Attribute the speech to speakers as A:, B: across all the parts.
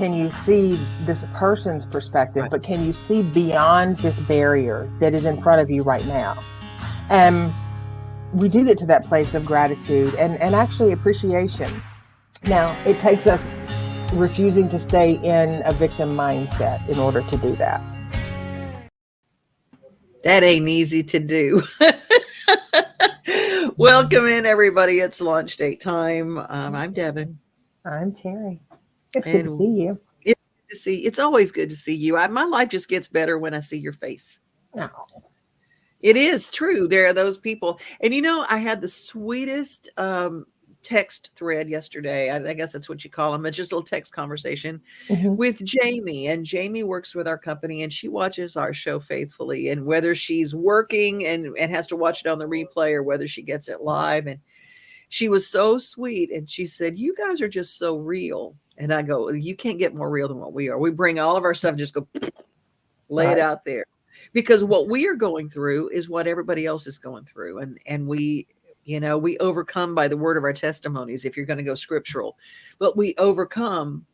A: can you see this person's perspective,
B: Right.
A: but can you see beyond this barrier that is in front of you right now? And we do get to that place of gratitude and actually appreciation. Now, it takes us refusing to stay in a victim mindset in order to do that.
B: That ain't easy to do. Welcome in, everybody. It's launch date time. I'm Devon.
A: I'm Teri. It's good to
B: And
A: see you.
B: it's always good to see you. My life just gets better when I see your face.
A: Oh.
B: It is true. There are those people. And I had the sweetest text thread yesterday. I guess that's what you call them. It's just a little text conversation with Jamie. And Jamie works with our company and she watches our show faithfully. And whether she's working and has to watch it on the replay or whether she gets it live. And she was so sweet. And she said, "You guys are just so real." And I go, "You can't get more real than what we are. We bring all of our stuff and just go lay it out there." Because what we are going through is what everybody else is going through. And we, we overcome by the word of our testimonies, if you're going to go scriptural, but we overcome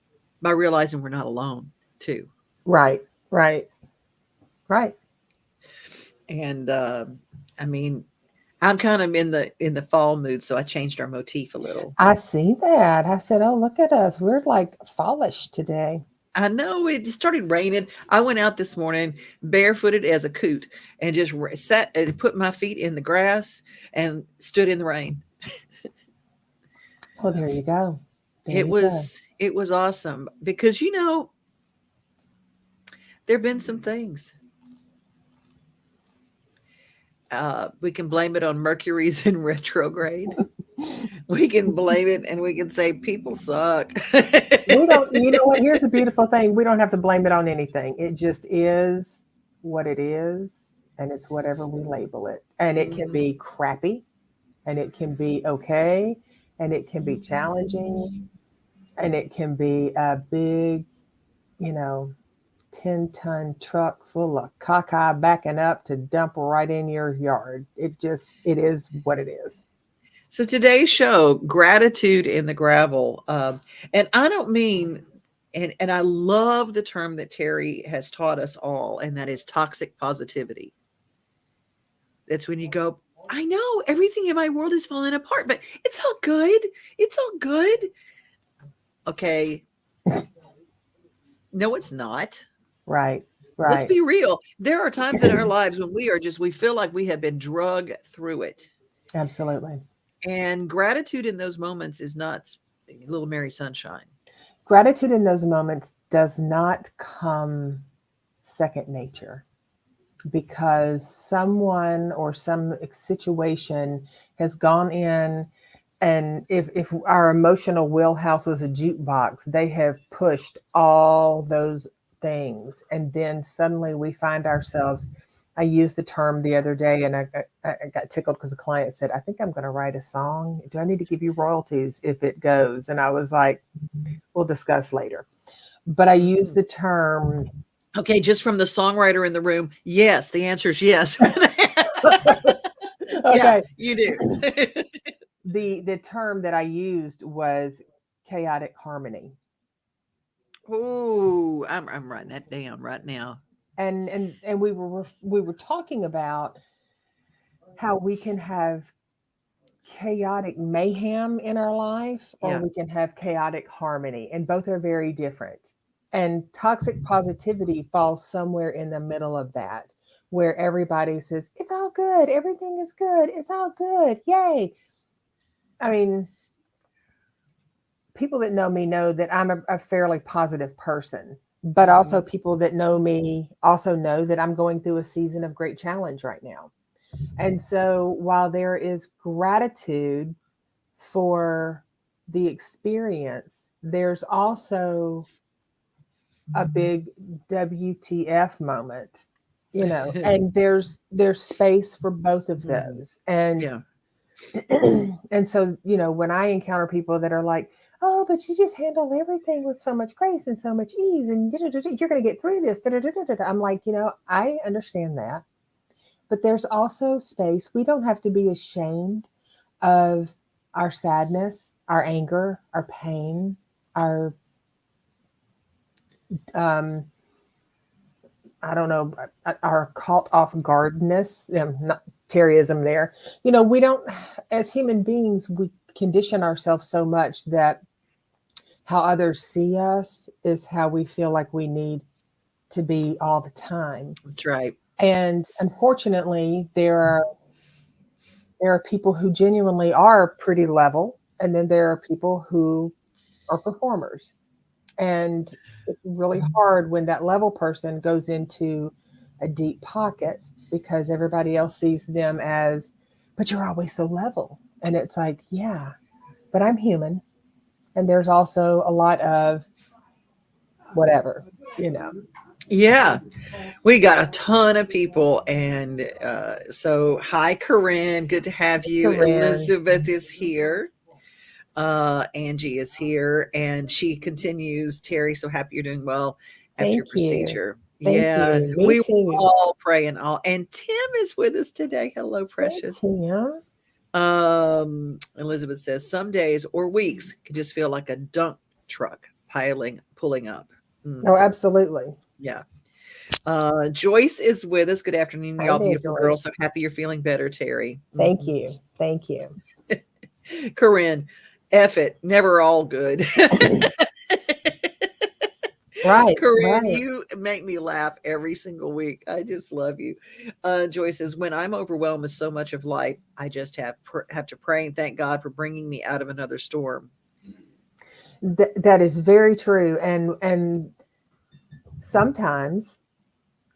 B: by realizing we're not alone too.
A: Right.
B: And, I'm kind of in the fall mood. So I changed our motif a little.
A: I see that. I said, "Oh, look at us. We're like fallish today."
B: I know it just started raining. I went out this morning barefooted as a coot and just sat and put my feet in the grass and stood in the rain.
A: Well, there you go.
B: It was awesome because, there've been some things. We can blame it on Mercury's in retrograde. We can blame it and we can say people suck.
A: We don't, you know what? Here's the beautiful thing. We don't have to blame it on anything. It just is what it is. And it's whatever we label it. And it can be crappy and it can be okay. And it can be challenging. And it can be a big, 10-ton truck full of caca backing up to dump right in your yard. It is what it is.
B: So today's show, gratitude in the gravel. And I don't mean, and I love the term that Teri has taught us all, and that is toxic positivity. That's when you go, I know everything in my world is falling apart, but it's all good. It's all good. Okay. No, it's not.
A: Right.
B: Let's be real. There are times in our lives when we feel like we have been drug through it.
A: Absolutely.
B: And gratitude in those moments is not little Mary Sunshine.
A: Gratitude in those moments does not come second nature because someone or some situation has gone in, and if our emotional wheelhouse was a jukebox, they have pushed all those things. And then suddenly we find ourselves, I used the term the other day and I got tickled because the client said, "I think I'm going to write a song. Do I need to give you royalties if it goes?" And I was like, "We'll discuss later." But I used the term.
B: Okay, just from the songwriter in the room, yes, the answer is yes.
A: Okay.
B: Yeah, you do.
A: The term that I used was chaotic harmony.
B: Oh, I'm writing that down right now.
A: And we were talking about how we can have chaotic mayhem in our life, or we can have chaotic harmony, and both are very different. And toxic positivity falls somewhere in the middle of that, where everybody says, "It's all good. Everything is good. It's all good. Yay." I mean, people that know me know that I'm a fairly positive person, but also people that know me also know that I'm going through a season of great challenge right now. And so while there is gratitude for the experience, there's also a big WTF moment, and there's space for both of those. And and so, when I encounter people that are like, "Oh, but you just handle everything with so much grace and so much ease, and you're going to get through this." I'm like, I understand that. But there's also space. We don't have to be ashamed of our sadness, our anger, our pain, our um, I don't know, are caught off guardness, not Terryism there. We don't, as human beings, we condition ourselves so much that how others see us is how we feel like we need to be all the time.
B: That's right.
A: And unfortunately, there are people who genuinely are pretty level, and then there are people who are performers. And it's really hard when that level person goes into a deep pocket because everybody else sees them as, but you're always so level. And it's like, yeah, but I'm human. And there's also a lot of whatever, you know.
B: Yeah, we got a ton of people. And so, hi, Corinne. Good to have you.
A: Corinne,
B: Elizabeth is here. Angie is here. And she continues, Teri, so happy you're doing well after your
A: thank you.
B: procedure.
A: Thank
B: Yeah,
A: you. Me
B: we were
A: too.
B: all praying all. And Tim is with us today. Hello,
A: Hey,
B: precious.
A: Tim.
B: Elizabeth says some days or weeks can just feel like a dump truck pulling up.
A: Oh, absolutely.
B: Yeah. Joyce is with us. Good afternoon,
A: Hi
B: y'all
A: there,
B: beautiful girls.
A: Joyce.
B: So happy you're feeling better, Teri.
A: Thank you. Thank you.
B: Corinne, F it, never all good.
A: Right,
B: Corinne,
A: right.
B: you make me laugh every single week. I just love you. Joyce says, when I'm overwhelmed with so much of life, I just have to pray and thank God for bringing me out of another storm.
A: That is very true. And sometimes,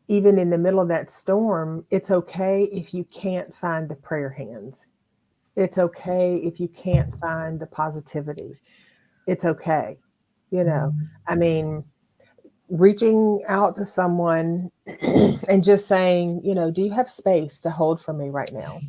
A: even in the middle of that storm, it's okay if you can't find the prayer hands. It's okay if you can't find the positivity. It's okay. You know, I mean, reaching out to someone and just saying, do you have space to hold for me right now?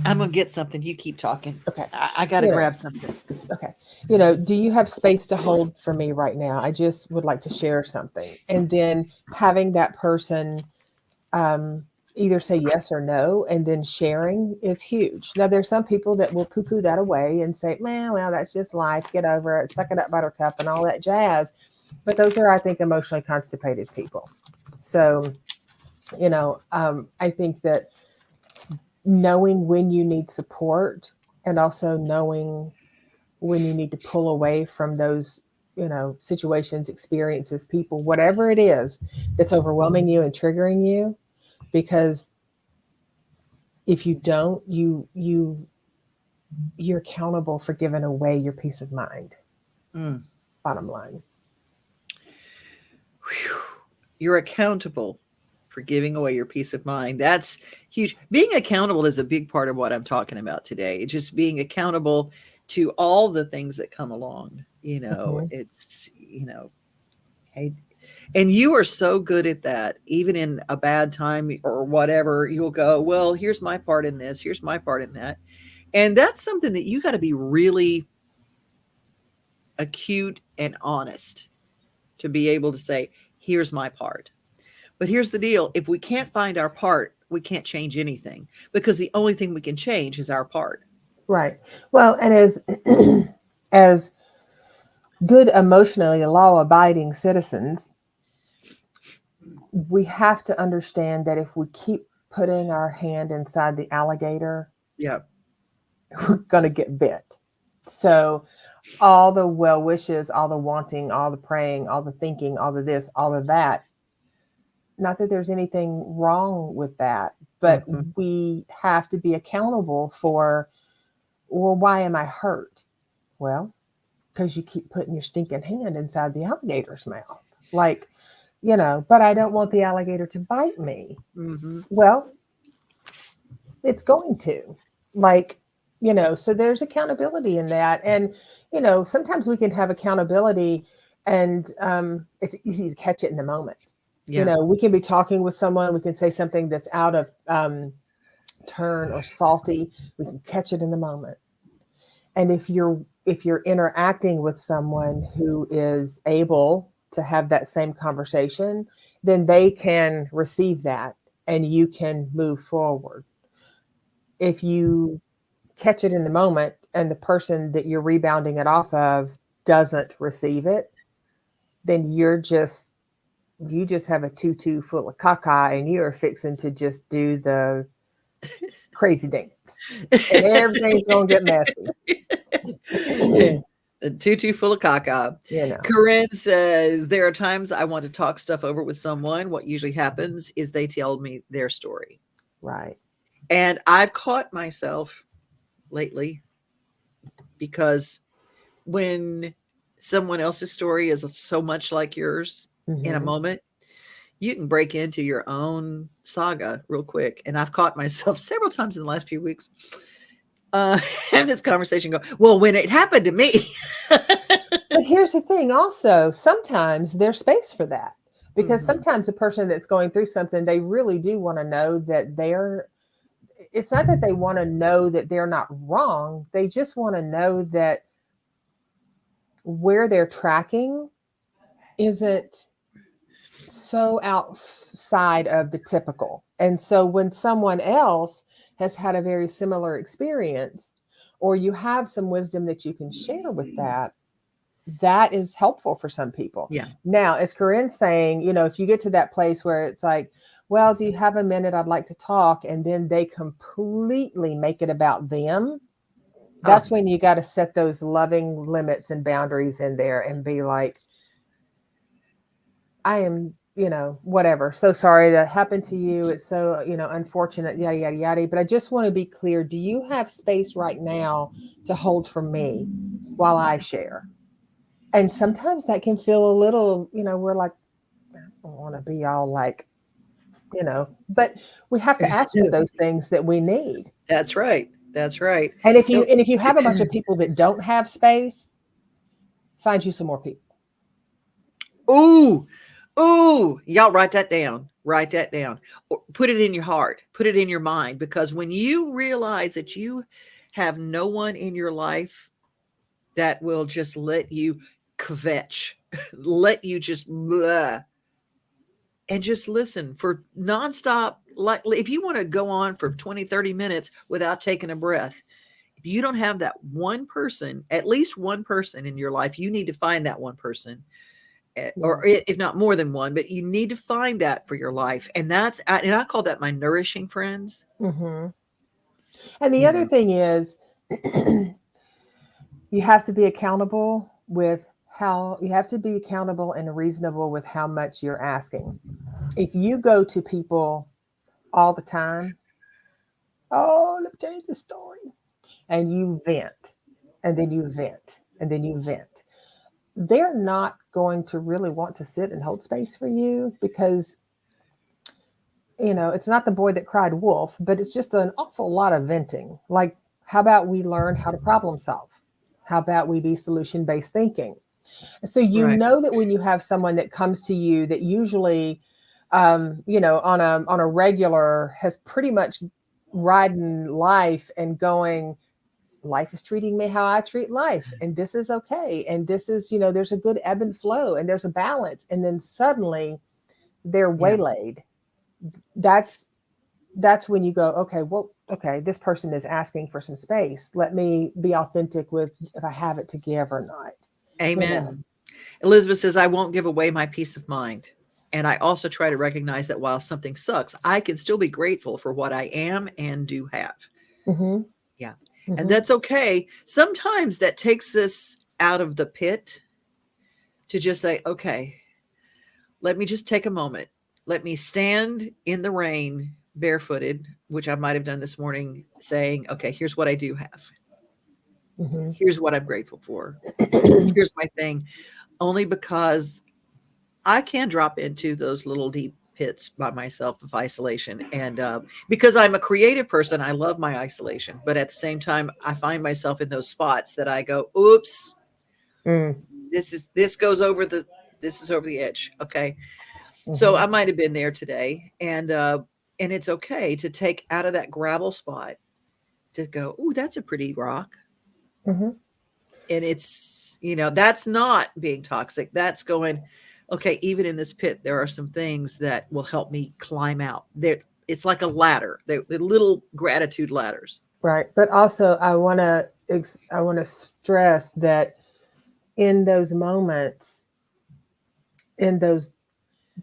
B: I'm gonna get something. You keep talking.
A: Okay.
B: I gotta
A: You know,
B: grab something.
A: okay. Do you have space to hold for me right now? I just would like to share something. And then having that person um, either say yes or no, and then sharing is huge. Now, there's some people that will poo poo that away and say, man, well, that's just life. Get over it. Suck it up, buttercup, and all that jazz. But those are, I think, emotionally constipated people. So, I think that knowing when you need support and also knowing when you need to pull away from those situations, experiences, people, whatever it is that's overwhelming you and triggering you, because if you don't, you're accountable for giving away your peace of mind.
B: Mm.
A: Bottom line.
B: Whew. You're accountable for giving away your peace of mind. That's huge. Being accountable is a big part of what I'm talking about today. Just being accountable to all the things that come along.
A: Mm-hmm.
B: It's, hey, and you are so good at that. Even in a bad time or whatever, you'll go, well, here's my part in this, here's my part in that. And that's something that you got to be really acute and honest to be able to say, here's my part. But here's the deal, if we can't find our part, we can't change anything because the only thing we can change is our part.
A: Right. Well, and as good emotionally law abiding citizens, we have to understand that if we keep putting our hand inside the alligator,
B: Yeah.
A: we're going to get bit. So, all the well wishes, all the wanting, all the praying, all the thinking, all the this, all of that, not that there's anything wrong with that, but
B: Mm-hmm.
A: we have to be accountable for, well, why am I hurt? Well, because you keep putting your stinking hand inside the alligator's mouth. Like, but I don't want the alligator to bite me.
B: Mm-hmm.
A: Well, it's going to. Like, so there's accountability in that. And, sometimes we can have accountability and it's easy to catch it in the moment.
B: Yeah.
A: We can be talking with someone, we can say something that's out of turn or salty, we can catch it in the moment. And if you're interacting with someone who is able to have that same conversation, then they can receive that and you can move forward. If you catch it in the moment and the person that you're rebounding it off of doesn't receive it, then you just have a tutu full of caca and you're fixing to just do the crazy dance and everything's gonna get messy.
B: A tutu full of caca.
A: You know.
B: Corinne says, there are times I want to talk stuff over with someone. What usually happens is they tell me their story.
A: Right.
B: And I've caught myself lately because when someone else's story is so much like yours in a moment, you can break into your own saga real quick. And I've caught myself several times in the last few weeks having this conversation go, well, when it happened to me.
A: But here's the thing also, sometimes there's space for that because sometimes the person that's going through something, they really do want to know that it's not that they want to know that they're not wrong. They just want to know that where they're tracking isn't so outside of the typical. And so when someone else has had a very similar experience, or you have some wisdom that you can share with that is helpful for some people.
B: Yeah.
A: Now, as Corinne's saying, if you get to that place where it's like, well, do you have a minute? I'd like to talk. And then they completely make it about them. That's when you got to set those loving limits and boundaries in there and be like, I am, whatever. So sorry that happened to you. It's so, unfortunate, yada, yada, yada. But I just want to be clear. Do you have space right now to hold for me while I share? And sometimes that can feel a little, we're like, I don't want to be all like, but we have to ask for those things that we need.
B: That's right. That's right.
A: And if you have a bunch of people that don't have space, find you some more people.
B: Ooh, y'all write that down. Write that down. Or put it in your heart. Put it in your mind. Because when you realize that you have no one in your life that will just let you kvetch, let you just blah, and just listen for nonstop. Like if you want to go on for 20, 30 minutes without taking a breath, if you don't have that one person, at least one person in your life, you need to find that one person. Or if not more than one, but you need to find that for your life. And I call that my nourishing friends.
A: And the other thing is you have to be accountable and reasonable with how much you're asking. If you go to people all the time, oh, let me tell you the story, and you vent, and then you vent, and then you vent, they're not going to really want to sit and hold space for you because, it's not the boy that cried wolf, but it's just an awful lot of venting. Like, how about we learn how to problem solve? How about we be solution-based thinking? So know that when you have someone that comes to you that usually, on a regular has pretty much riding life and going, life is treating me how I treat life. And this is okay. And this is, there's a good ebb and flow and there's a balance. And then suddenly they're waylaid. That's when you go, okay, this person is asking for some space. Let me be authentic with if I have it to give or not.
B: Amen. Elizabeth says, I won't give away my peace of mind. And I also try to recognize that while something sucks, I can still be grateful for what I am and do have. Yeah. And that's okay. Sometimes that takes us out of the pit to just say, okay, let me just take a moment. Let me stand in the rain barefooted, which I might have done this morning, saying, okay, here's what I do have. Here's what I'm grateful for. Here's my thing. Only because I can drop into those little deep pits by myself of isolation. And because I'm a creative person, I love my isolation. But at the same time, I find myself in those spots that I go, oops, this is over the edge. Okay. So I might have been there today. And it's okay to take out of that gravel spot to go, ooh, that's a pretty rock. And it's, that's not being toxic. That's going, okay, even in this pit, there are some things that will help me climb out. It's like a ladder. They're little gratitude ladders.
A: Right. But also I want to stress that in those moments, in those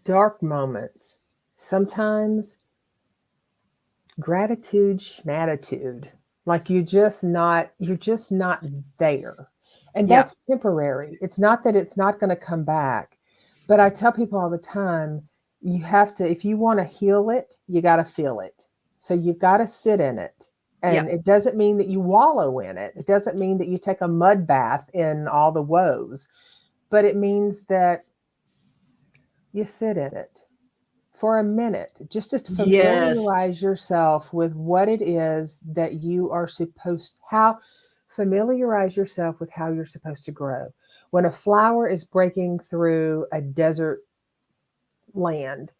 A: dark moments, sometimes gratitude, schmatitude, like you're just not there. And
B: Yeah.
A: that's temporary. It's not that it's not going to come back. But I tell people all the time, you have to, if you want to heal it, you got to feel it. So you've got to sit in it.
B: Yeah.
A: And it doesn't mean that you wallow in it. It doesn't mean that you take a mud bath in all the woes, but it means that you sit in it for a minute, just to
B: Yes.
A: familiarize yourself with what it is that you are supposed, how familiarize yourself with how you're supposed to grow. When a flower is breaking through a desert land,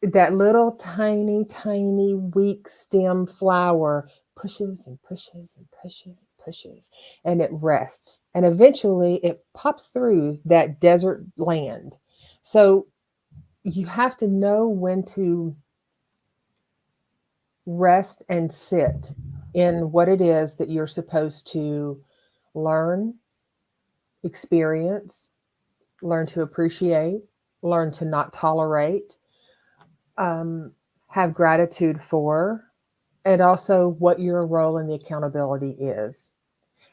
A: that little tiny, tiny, weak stem flower pushes and pushes and pushes and pushes, and it rests. And eventually it pops through that desert land. So you have to know when to rest and sit in what it is that you're supposed to learn, experience, learn to appreciate, learn to not tolerate, um, have gratitude for, and also what your role in the accountability is.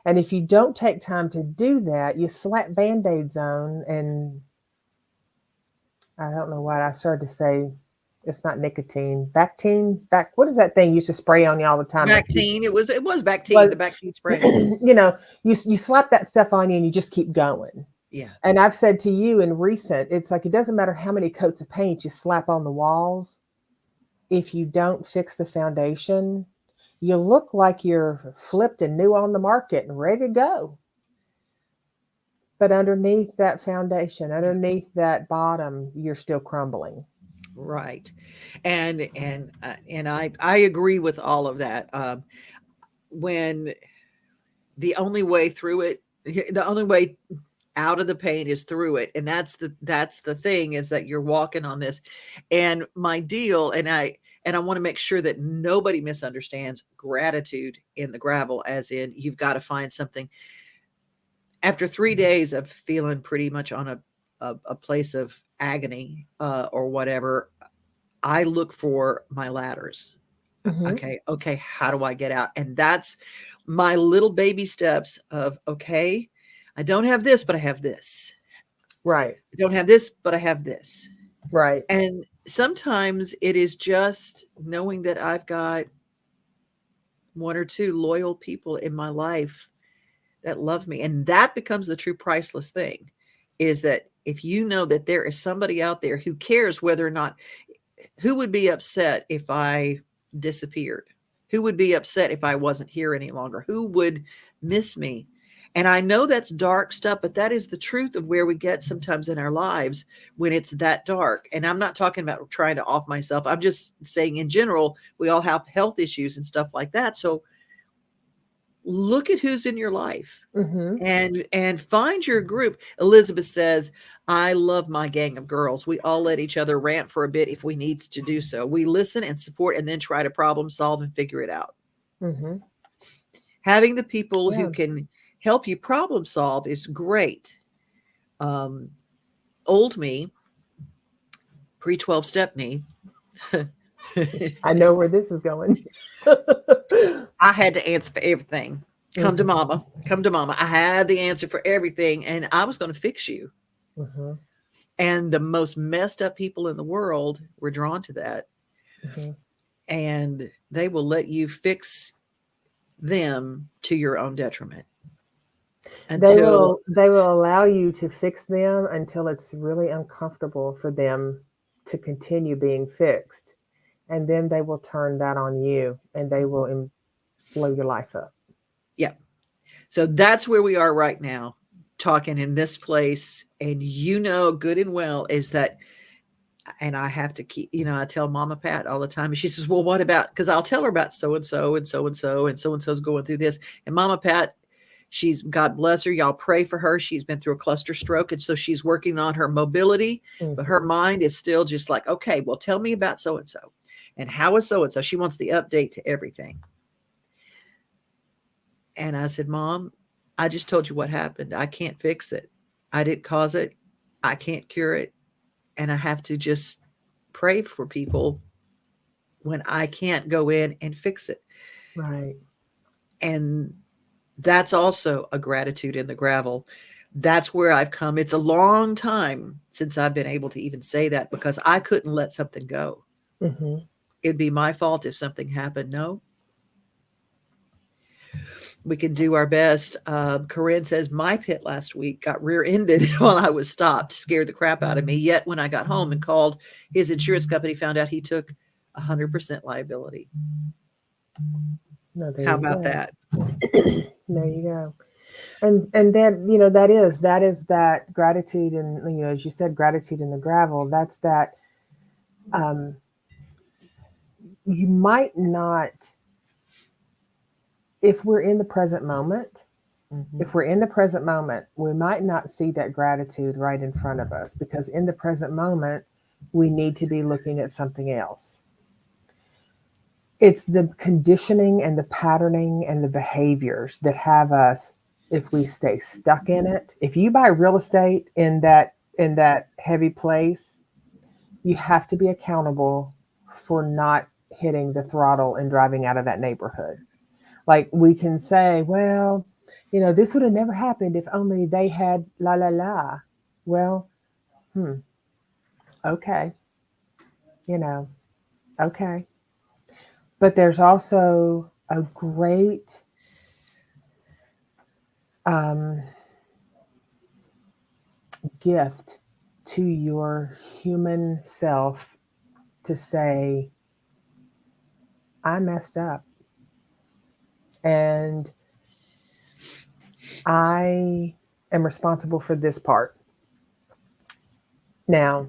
A: And if you don't take time to do that, you slap band aids on, and I don't know what I started to say. It's not nicotine, Bactine, back. What is that thing you used to spray on you all the time?
B: Bactine. It was Bactine,
A: Was
B: the Bactine spray.
A: you know, you slap that stuff on you and you just keep going.
B: Yeah.
A: And I've said to you in recent, it's like it doesn't matter how many coats of paint you slap on the walls. If you don't fix the foundation, you look like you're flipped and new on the market and ready to go. But underneath that foundation, underneath that bottom, you're still crumbling.
B: Right. And I agree with all of that. When the only way through it, the only way out of the pain is through it, and that's the thing, is that you're walking on this. And my deal, and I want to make sure that nobody misunderstands gratitude in the gravel, as in you've got to find something. After 3 days of feeling pretty much on a place of agony, or whatever, I look for my ladders.
A: Mm-hmm.
B: Okay, how do I get out? And that's my little baby steps of, okay, I don't have this, but I have this.
A: Right,
B: I don't have this, but I have this.
A: right.
B: And sometimes it is just knowing that I've got one or two loyal people in my life that love me. And that becomes the true priceless thing, is that if you know that there is somebody out there who cares whether or not, who would be upset if I disappeared? Who would be upset if I wasn't here any longer? Who would miss me? And I know that's dark stuff, but that is the truth of where we get sometimes in our lives when it's that dark. And I'm not talking about trying to off myself. I'm just saying in general, we all have health issues and stuff like that. So look at who's in your life,
A: Mm-hmm.
B: and find your group. Elizabeth says, I love my gang of girls. We all let each other rant for a bit if we need to do so. We listen and support and then try to problem solve and figure it out.
A: Mm-hmm.
B: Having the people who
A: Yeah.
B: can help you problem solve is great. um, Old me, pre-12 step me,
A: I know where this is going.
B: I had to answer for everything. Come to
A: Mm-hmm.
B: mama, come to mama. I had the answer for everything, and I was going to fix you.
A: Mm-hmm.
B: And the most messed up people in the world were drawn to that.
A: Mm-hmm.
B: And they will let you fix them to your own detriment until,
A: They will allow you to fix them until it's really uncomfortable for them to continue being fixed. And then they will turn that on you and they will blow your life up.
B: yeah. So that's where we are right now, talking in this place. And good and well is that, and I have to keep, I tell Mama Pat all the time, and she says, well, what about, because I'll tell her about so and so and so and so, and so and so's going through this. And Mama Pat, she's, God bless her, y'all pray for her. She's been through a cluster stroke, and so she's working on her mobility, but her
A: Mm-hmm.
B: mind is still just like, okay, well, tell me about so and so, and how is so and so. She wants the update to everything. And I said, Mom, I just told you what happened. I can't fix it. I didn't cause it. I can't cure it. and I have to just pray for people when I can't go in and fix it.
A: Right.
B: And that's also a gratitude in the gravel. That's where I've come. It's a long time since I've been able to even say that because I couldn't let something go.
A: Mm-hmm.
B: It'd be my fault if something happened. No, we can do our best. Corinne says, my pit last week got rear ended while I was stopped, scared the crap out of me. Yet when I got home and called his insurance company, found out he took 100% liability.
A: No, there
B: How
A: you
B: about
A: go.
B: that?
A: There you go. And then, that gratitude, and as you said, gratitude in the gravel. That's that. Um, you might not, if we're in the present moment,
B: Mm-hmm.
A: if we're in the present moment, we might not see that gratitude right in front of us because in the present moment, we need to be looking at something else. It's the conditioning and the patterning and the behaviors that have us, if we stay stuck in it. If you buy real estate in that heavy place, you have to be accountable for not hitting the throttle and driving out of that neighborhood. Like we can say, well, this would have never happened if only they had la la la. Well, okay, you know, okay. But there's also a great um, gift to your human self to say, I messed up and I am responsible for this part. Now,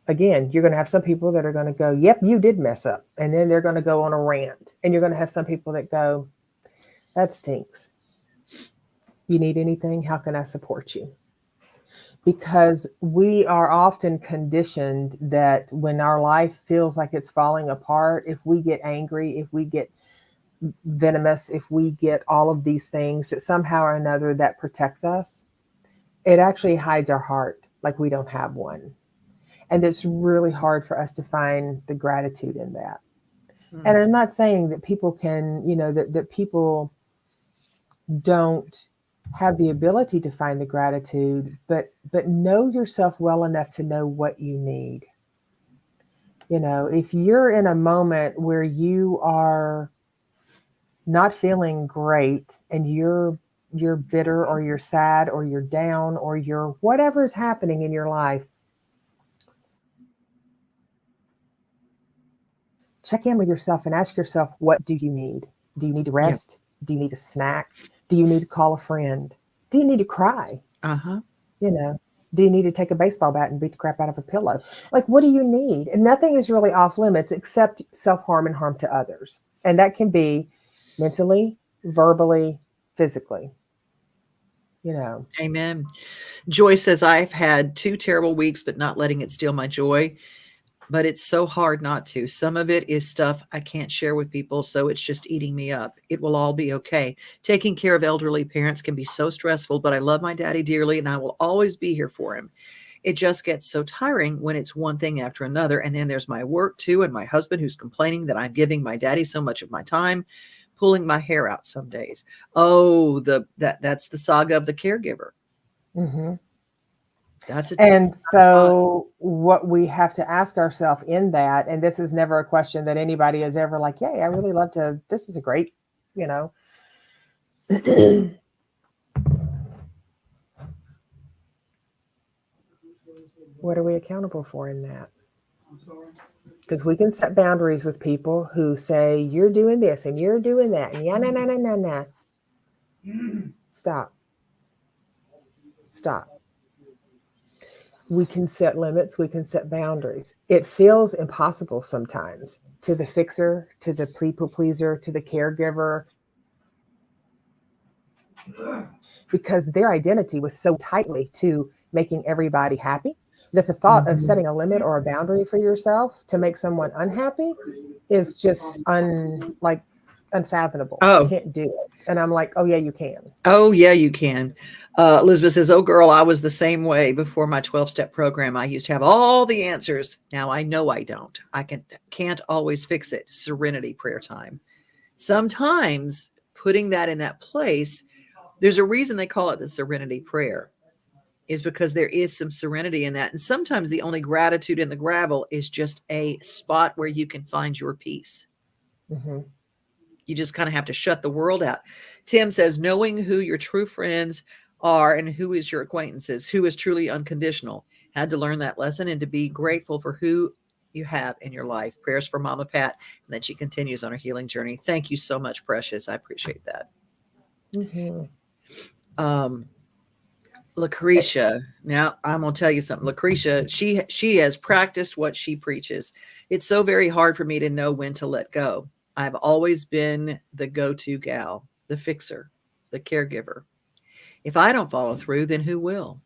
A: again, you're going to have some people that are going to go, yep, you did mess up. And then they're going to go on a rant. And you're going to have some people that go, that stinks. You need anything? How can I support you? Because we are often conditioned that when our life feels like it's falling apart, if we get angry, if we get venomous, if we get all of these things, that somehow or another that protects us, it actually hides our heart like we don't have one. And it's really hard for us to find the gratitude in that. And I'm not saying that people can, that people don't have the ability to find the gratitude, but know yourself well enough to know what you need. If you're in a moment where you are not feeling great and you're bitter or you're sad or you're down or you're whatever is happening in your life, check in with yourself and ask yourself, what do you need? Do you need to
B: Yep.
A: rest? Do you need a snack? Do you need to call a friend? Do you need to cry?
B: Uh-huh.
A: You know, do you need to take a baseball bat and beat the crap out of a pillow? Like, what do you need? And nothing is really off limits except self-harm and harm to others. And that can be mentally, verbally, physically,
B: Amen. Joy says, I've had 2 terrible weeks, but not letting it steal my joy. But it's so hard not to. Some of it is stuff I can't share with people, so it's just eating me up. It will all be okay. Taking care of elderly parents can be so stressful, but I love my daddy dearly and I will always be here for him. It just gets so tiring when it's one thing after another. And then there's my work too, and my husband who's complaining that I'm giving my daddy so much of my time, pulling my hair out some days. Oh, that's the saga of the caregiver.
A: Mm-hmm.
B: That's a
A: And
B: spot.
A: so, what we have to ask ourselves in that, and this is never a question that anybody is ever like, yay, I really love to, this is a great, you know, what are we accountable for in that? Because we can set boundaries with people who say, you're doing this and you're doing that, and yeah, nah. Stop. Stop. We can set limits, we can set boundaries. It feels impossible sometimes to the fixer, to the people pleaser, to the caregiver, because their identity was so tightly to making everybody happy that the thought of
B: Mhm.
A: setting a limit or a boundary for yourself to make someone unhappy is just like unfathomable.
B: Oh,
A: Can't do it. And I'm like, oh yeah, you can.
B: oh yeah, you can. Elizabeth says, "Oh, girl, I was the same way before my 12-step program. I used to have all the answers. Now I know I don't. Can't always fix it. Serenity prayer time. Sometimes putting that in that place, there's a reason they call it the serenity prayer, is because there is some serenity in that. And sometimes the only gratitude in the gravel is just a spot where you can find your peace.
A: Mm-hmm.
B: You just kind of have to shut the world out." Tim says, "Knowing who your true friends are and who is your acquaintances, who is truly unconditional. Had to learn that lesson and to be grateful for who you have in your life. Prayers for Mama Pat." And then she continues on her healing journey. Thank you so much, Precious. I appreciate that.
A: Mm-hmm.
B: Lucretia. Now I'm gonna tell you something. Lucretia, she has practiced what she preaches. "It's so very hard for me to know when to let go. I've always been the go-to gal, the fixer, the caregiver. If I don't follow through, then who will?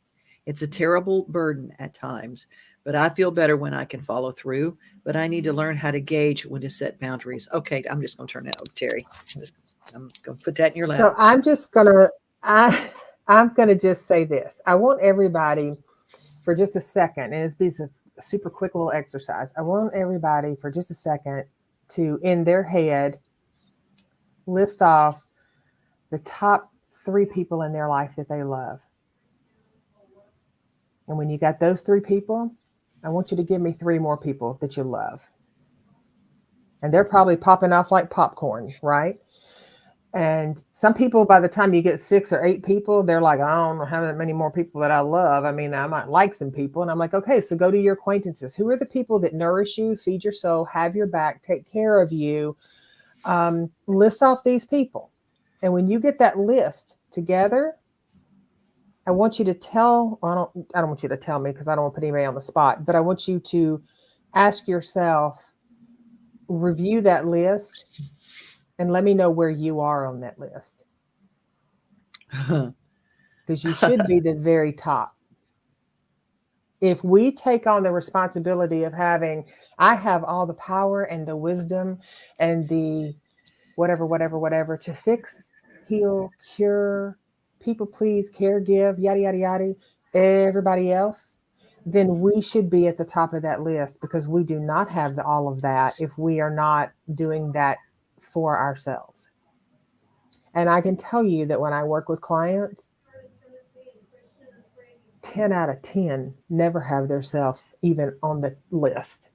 B: It's a terrible burden at times, but I feel better when I can follow through. But I need to learn how to gauge when to set boundaries." Okay, I'm just gonna turn that over to Teri. I'm gonna put that in your lap.
A: So I'm gonna just say this. I want everybody for just a second, and it's be a super quick little exercise. I want everybody for just a second to, in their head, list off the top 3 people in their life that they love. And when you got those 3 people, I want you to give me 3 more people that you love. And they're probably popping off like popcorn, right? And some people, by the time you get 6 or 8 people, they're like, I don't have that many more people that I love. I mean, I might like some people. And I'm like, okay, so go to your acquaintances. Who are the people that nourish you, feed your soul, have your back, take care of you? List off these people. And when you get that list together, I want you to I don't want you to tell me because I don't want to put anybody on the spot, but I want you to ask yourself, review that list, and let me know where you are on that list. Because you should be the very top. If we take on the responsibility of I have all the power and the wisdom and the whatever to fix, heal, cure, people please, care, give, yada, yada, yada, everybody else, then we should be at the top of that list, because we do not have all of that if we are not doing that for ourselves. And I can tell you that when I work with clients, 10 out of 10 never have their self even on the list.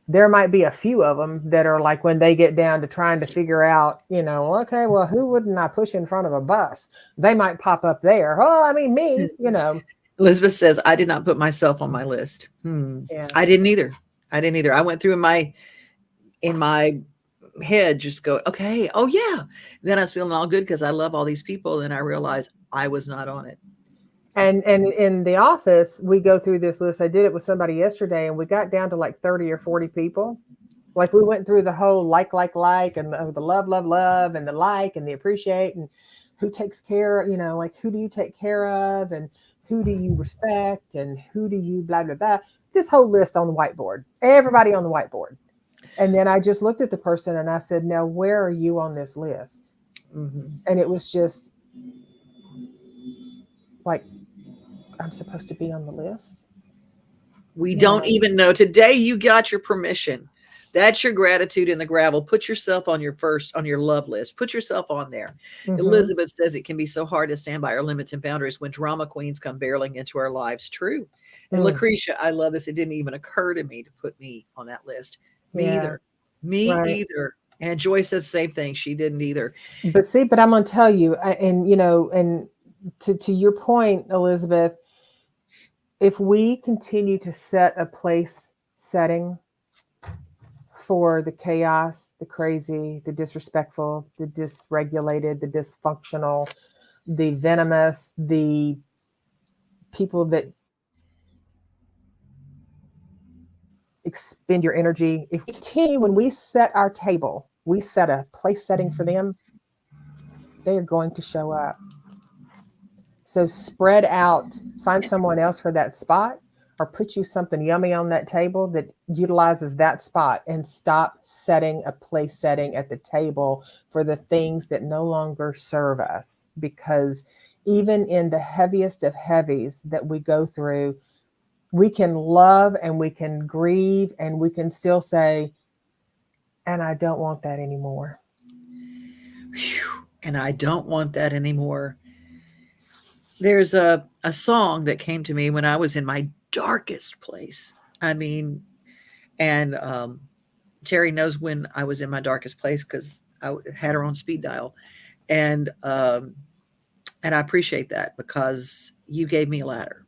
A: There might be a few of them that are like, when they get down to trying to figure out, okay, well, who wouldn't I push in front of a bus? They might pop up there. Oh, I mean, me.
B: Elizabeth says, "I did not put myself on my list."
A: Yeah.
B: I didn't either. I went through in my head, just go, okay, oh yeah. Then I was feeling all good because I love all these people, and I realized I was not on it.
A: And in the office, we go through this list. I did it with somebody yesterday, and we got down to like 30 or 40 people. Like, we went through the whole like, and the love, and the like, and the appreciate, and who takes care, like, who do you take care of, and who do you respect, and who do you blah, blah, blah. This whole list on the whiteboard, everybody on the whiteboard. And then I just looked at the person and I said, now, where are you on this list?
B: Mm-hmm.
A: And it was just like, I'm supposed to be on the list.
B: We don't even know. Today you got your permission. That's your gratitude in the gravel. Put yourself on your love list. Put yourself on there. Mm-hmm. Elizabeth says it can be so hard to stand by our limits and boundaries when drama queens come barreling into our lives. True. And Lucretia, I love this. It didn't even occur to me to put me on that list. Me either. Either. And Joy says the same thing. She didn't either.
A: But I'm going to tell you, and to your point, Elizabeth, if we continue to set a place setting for the chaos, the crazy, the disrespectful, the dysregulated, the dysfunctional, the venomous, the people that expend your energy, if we continue, when we set our table, we set a place setting for them, they are going to show up. So spread out, find someone else for that spot, or put you something yummy on that table that utilizes that spot, and stop setting a place setting at the table for the things that no longer serve us. Because even in the heaviest of heavies that we go through, we can love and we can grieve and we can still say, and I don't want that anymore.
B: Whew. And I don't want that anymore. There's a song that came to me when I was in my darkest place. I mean, and Teri knows when I was in my darkest place because I had her on speed dial. And I appreciate that because you gave me a ladder.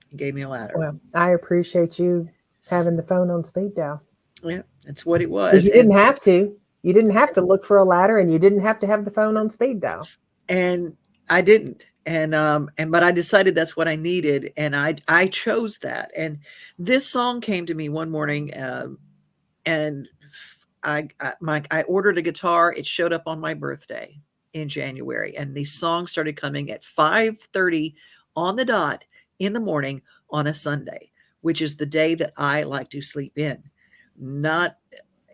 B: You gave me a ladder.
A: Well, I appreciate you having the phone on speed dial.
B: Yeah, that's what it
A: Because
B: was.
A: you didn't have to. You didn't have to look for a ladder, and you didn't have to have the phone on speed dial.
B: And I didn't. But I decided that's what I needed, and I chose that. And this song came to me one morning, and I ordered a guitar. It showed up on my birthday in January, and these songs started coming at 5:30 on the dot in the morning on a Sunday, which is the day that I like to sleep in. Not,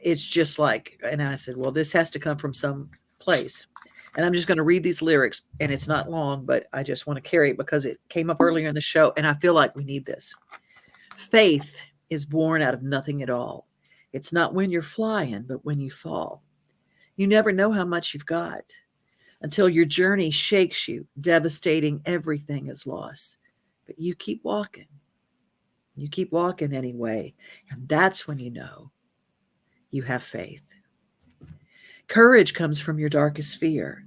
B: it's just like, and I said, well, this has to come from some place. And I'm just going to read these lyrics, and it's not long, but I just want to carry it because it came up earlier in the show, and I feel like we need this. Faith is born out of nothing at all. It's not when you're flying, but when you fall. You never know how much you've got until your journey shakes you, devastating everything is lost. But you keep walking. You keep walking anyway, and that's when you know you have faith. Courage comes from your darkest fear,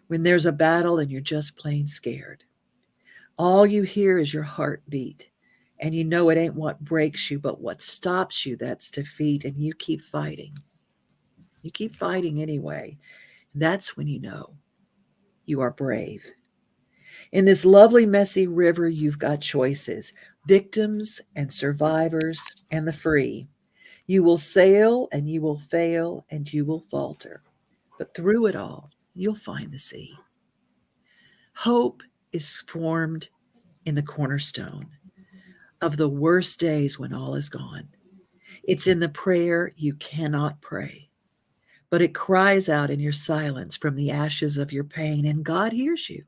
B: when there's a battle and you're just plain scared. All you hear is your heartbeat, and you know it ain't what breaks you, but what stops you that's defeat, and you keep fighting. You keep fighting anyway. That's when you know you are brave. In this lovely, messy river, you've got choices, victims and survivors and the free. You will sail and you will fail and you will falter, but through it all, you'll find the sea. Hope is formed in the cornerstone of the worst days when all is gone. It's in the prayer you cannot pray, but it cries out in your silence from the ashes of your pain, and God hears you.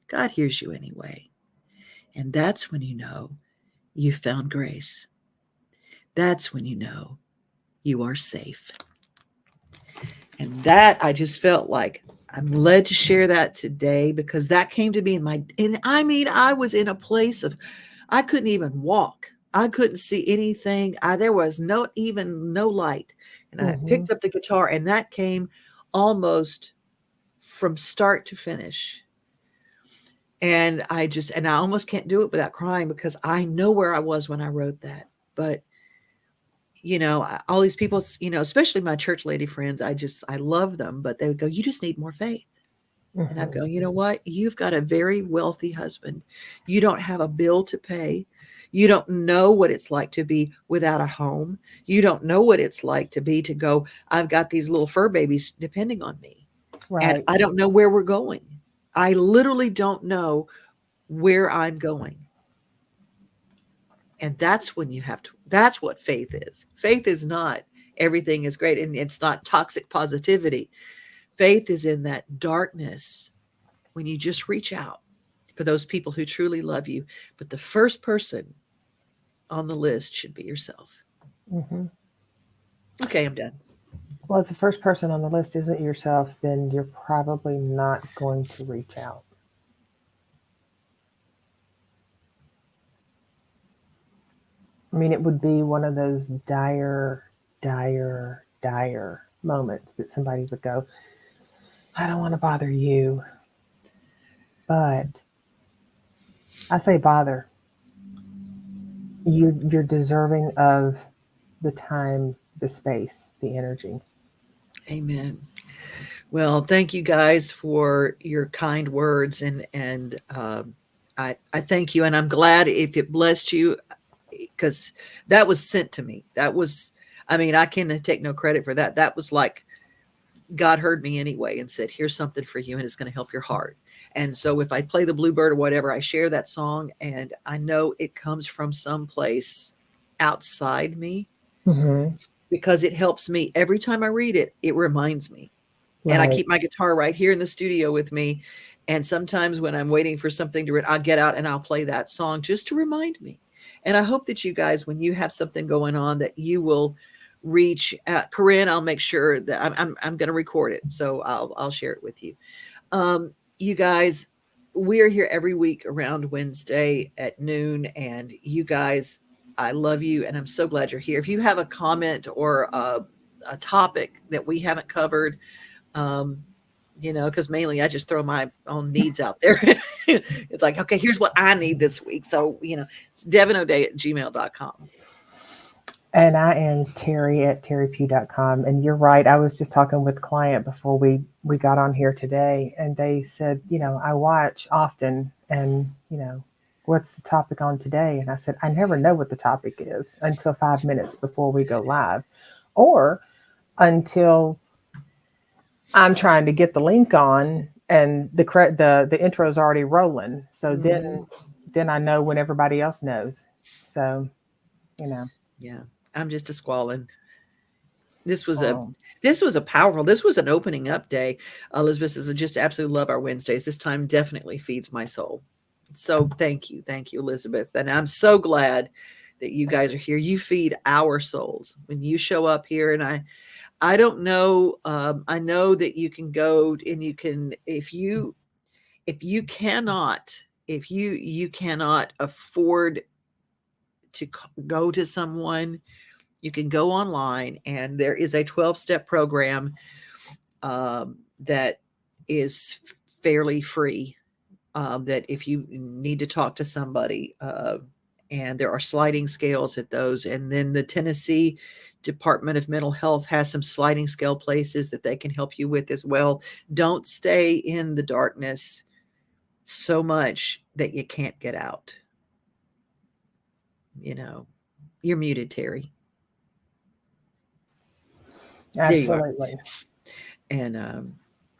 B: God hears you anyway. And that's when you know you found grace. That's when you know you are safe. And that, I just felt like I'm led to share that today because that came to me I was in a place of, I couldn't even walk. I couldn't see anything. There was no light. And I picked up the guitar, and that came almost from start to finish. And I almost can't do it without crying because I know where I was when I wrote that. But, all these people, especially my church lady friends, I love them, but they would go, you just need more faith. And I'd go, you know what? You've got a very wealthy husband. You don't have a bill to pay. You don't know what it's like to be without a home. You don't know what it's like to go, I've got these little fur babies depending on me.
A: Right.
B: And I don't know where we're going. I literally don't know where I'm going. And that's when that's what faith is. Faith is not everything is great, and it's not toxic positivity. Faith is in that darkness when you just reach out for those people who truly love you. But the first person on the list should be yourself. Mm-hmm. Okay, I'm done.
A: Well, if the first person on the list isn't yourself, then you're probably not going to reach out. I mean, it would be one of those dire moments that somebody would go, I don't want to bother you. But I say bother. You're deserving of the time, the space, the energy.
B: Amen. Well, thank you guys for your kind words, and I thank you, and I'm glad if it blessed you, because that was sent to me. That was, I can take no credit for that. That was like God heard me anyway and said, here's something for you and it's going to help your heart. And so if I play the Bluebird or whatever, I share that song and I know it comes from someplace outside me
A: Mm-hmm.
B: because it helps me every time I read it. It reminds me. And I
A: Right.
B: keep my guitar right here in the studio with me. And sometimes when I'm waiting for something to read, I'll get out and I'll play that song just to remind me. And I hope that you guys, when you have something going on, that you will reach out. Corinne, I'll make sure that I'm going to record it, so I'll share it with you. You guys, we are here every week around Wednesday at noon, and you guys, I love you, and I'm so glad you're here. If you have a comment or a topic that we haven't covered, um, because mainly I just throw my own needs out there. It's like, okay, here's what I need this week. So, it's devonoday@gmail.com.
A: And I am Teri at teripew.com. And you're right. I was just talking with a client before we got on here today, and they said, I watch often, and, what's the topic on today? And I said, I never know what the topic is until 5 minutes before we go live, or until I'm trying to get the link on and the intro is already rolling. So
B: Mhm.
A: then I know when everybody else knows. So,
B: Yeah, I'm just a squalling. This was a
A: um,
B: powerful. This was an opening up day. Elizabeth says, I just absolutely love our Wednesdays. This time definitely feeds my soul. So thank you, Elizabeth, and I'm so glad that you guys are here. You feed our souls when you show up here, and I don't know. I know that you can go and you can if you cannot afford to go to someone, you can go online, and there is a 12-step program that is fairly free. That if you need to talk to somebody, and there are sliding scales at those, and then the Tennessee Department of Mental Health has some sliding scale places that they can help you with as well. Don't stay in the darkness so much that you can't get out. You're muted, Teri. There you are.
A: absolutely.
B: And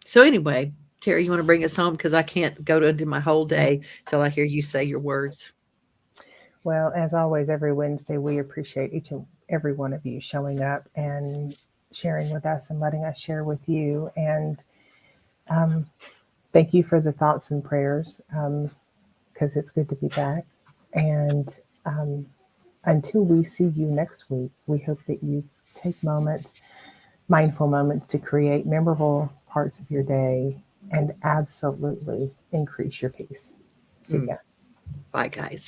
B: so anyway, Teri, you want to bring us home? Because I can't go into my whole day till I hear you say your words.
A: Well, as always, every Wednesday, we appreciate each and every one of you showing up and sharing with us and letting us share with you. And um, thank you for the thoughts and prayers, because it's good to be back. And um, until we see you next week, we hope that you take moments, mindful moments, to create memorable parts of your day and absolutely increase your peace. See
B: Mm.
A: ya.
B: Bye, guys.